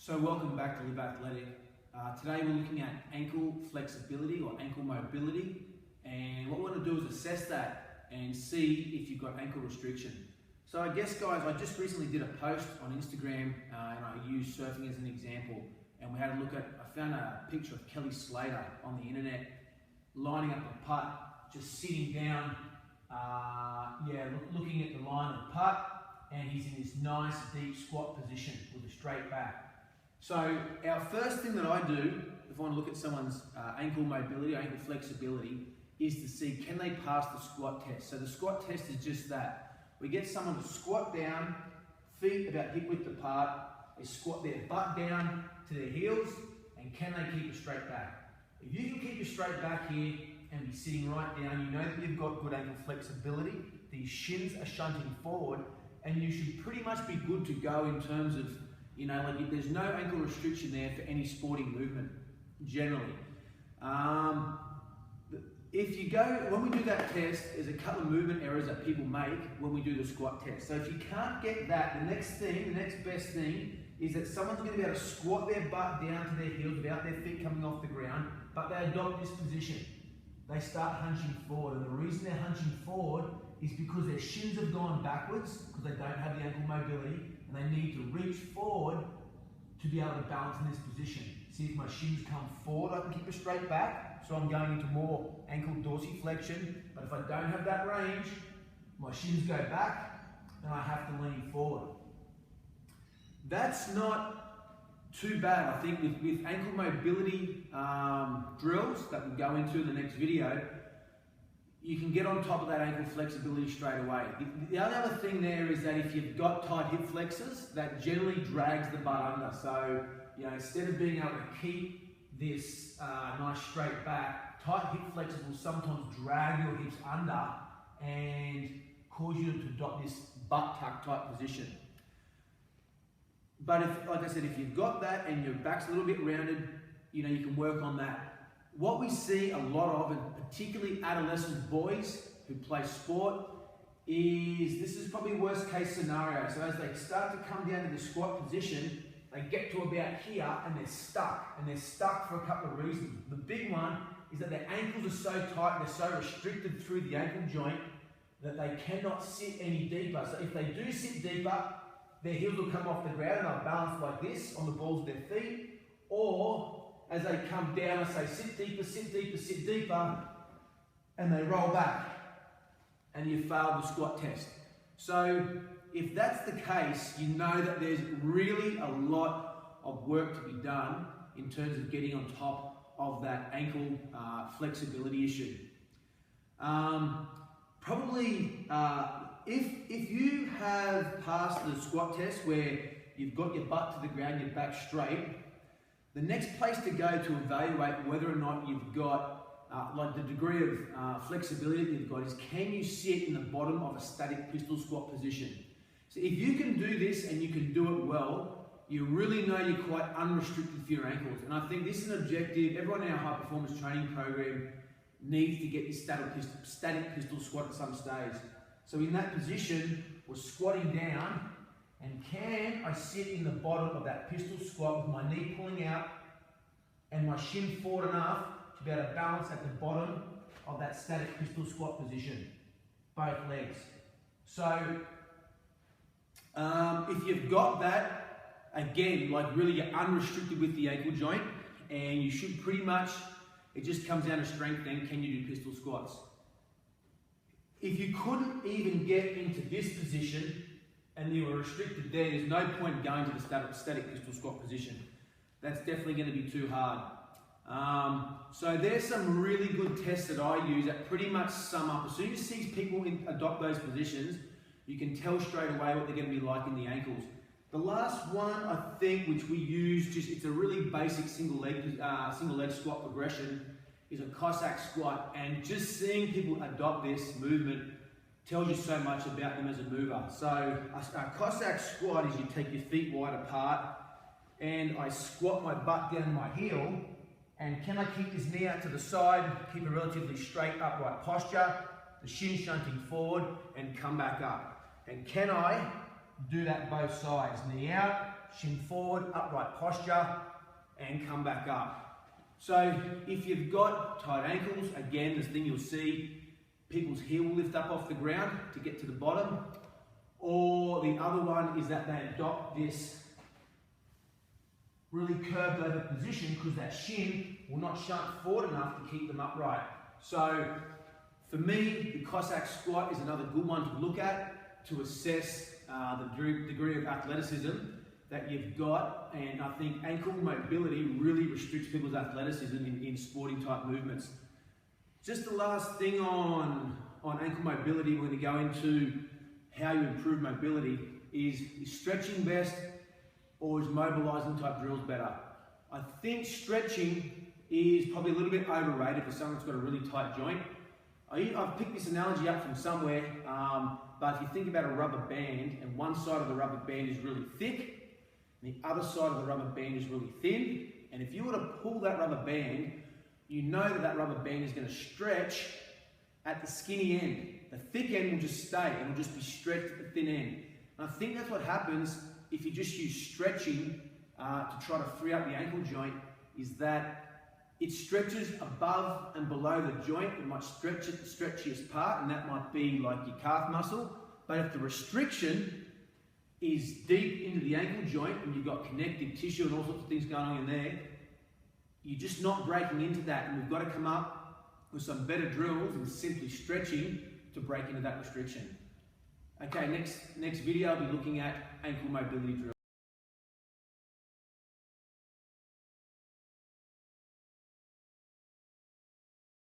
So welcome back to Live Athletic. Today we're looking at ankle flexibility or ankle mobility, and what we want to do is assess that and see if you've got ankle restriction. So I guess guys, I just recently did a post on Instagram and I used surfing as an example, and we had a look at, I found a picture of Kelly Slater on the internet lining up a putt, just sitting down, looking at the line of putt, and he's in this nice deep squat position with a straight back. So our first thing that I do, if I want to look at someone's ankle mobility, ankle flexibility, is to see can they pass the squat test. So the squat test is just that. We get someone to squat down, feet about hip width apart, they squat their butt down to their heels, and can they keep a straight back? If you can keep your straight back here and be sitting right down, you know that you've got good ankle flexibility, these shins are shunting forward, and you should pretty much be good to go in terms of, there's no ankle restriction there for any sporting movement, generally. When we do that test, there's a couple of movement errors that people make when we do the squat test. So if you can't get that, the next best thing is that someone's going to be able to squat their butt down to their heels without their feet coming off the ground, but they adopt this position. They start hunching forward, and the reason they're hunching forward is because their shins have gone backwards, because they don't have the ankle mobility, and they need to reach forward to be able to balance in this position. See, if my shins come forward, I can keep a straight back, so I'm going into more ankle dorsiflexion, but if I don't have that range, my shins go back, and I have to lean forward. That's not too bad, I think, with ankle mobility drills that we'll go into in the next video. You can get on top of that ankle flexibility straight away. The other thing there is that if you've got tight hip flexors, that generally drags the butt under. So, instead of being able to keep this nice straight back, tight hip flexors will sometimes drag your hips under and cause you to adopt this butt tuck type position. But if you've got that and your back's a little bit rounded, you can work on that. What we see a lot of, and particularly adolescent boys who play sport, this is probably worst case scenario. So as they start to come down to the squat position, they get to about here and they're stuck. And they're stuck for a couple of reasons. The big one is that their ankles are so tight, they're so restricted through the ankle joint that they cannot sit any deeper. So if they do sit deeper, their heels will come off the ground and they'll balance like this on the balls of their feet, or as they come down, I say sit deeper, sit deeper, sit deeper, and they roll back, and you failed the squat test. So if that's the case, you know that there's really a lot of work to be done in terms of getting on top of that ankle flexibility issue. If you have passed the squat test where you've got your butt to the ground, your back straight, the next place to go to evaluate whether or not you've got the degree of flexibility that you've got is, can you sit in the bottom of a static pistol squat position? So if you can do this and you can do it well, you really know you're quite unrestricted for your ankles. And I think this is an objective. Everyone in our high performance training program needs to get this static pistol squat at some stage. So in that position, we're squatting down, and can I sit in the bottom of that pistol squat with my knee pulling out and my shin forward enough to be able to balance at the bottom of that static pistol squat position, both legs. So if you've got that, again, really you're unrestricted with the ankle joint, and you should pretty much, it just comes down to strength then, can you do pistol squats? If you couldn't even get into this position and you were restricted there's no point going to the static pistol squat position. That's definitely going to be too hard. So there's some really good tests that I use that pretty much sum up. As soon as you see people adopt those positions, you can tell straight away what they're going to be like in the ankles. The last one, I think, which we use, it's a really basic single leg squat progression, is a Cossack squat, and just seeing people adopt this movement tells you so much about them as a mover. So a Cossack squat is you take your feet wide apart, and I squat my butt down my heel, and can I keep this knee out to the side, keep a relatively straight upright posture, the shin shunting forward, and come back up. And can I do that both sides. Knee out, shin forward, upright posture, and come back up. So if you've got tight ankles, again, this thing you'll see, people's heel will lift up off the ground to get to the bottom. Or the other one is that they adopt this really curved over position because that shin will not shunt forward enough to keep them upright. So for me, the Cossack squat is another good one to look at to assess the degree of athleticism that you've got, and I think ankle mobility really restricts people's athleticism in sporting type movements. Just the last thing on ankle mobility, we're going to go into how you improve mobility. Is stretching best or is mobilizing type drills better? I think stretching is probably a little bit overrated for someone that's got a really tight joint. I've picked this analogy up from somewhere, but if you think about a rubber band and one side of the rubber band is really thick and the other side of the rubber band is really thin, and if you were to pull that rubber band, you know that rubber band is going to stretch at the skinny end. The thick end will just stay and will just be stretched at the thin end. And I think that's what happens if you just use stretching to try to free up the ankle joint, is that it stretches above and below the joint. It might stretch at the stretchiest part, and that might be like your calf muscle. But if the restriction is deep into the ankle joint and you've got connective tissue and all sorts of things going on in there, you're just not breaking into that. And we've got to come up with some better drills and simply stretching to break into that restriction. Okay, next video I'll be looking at ankle mobility drills.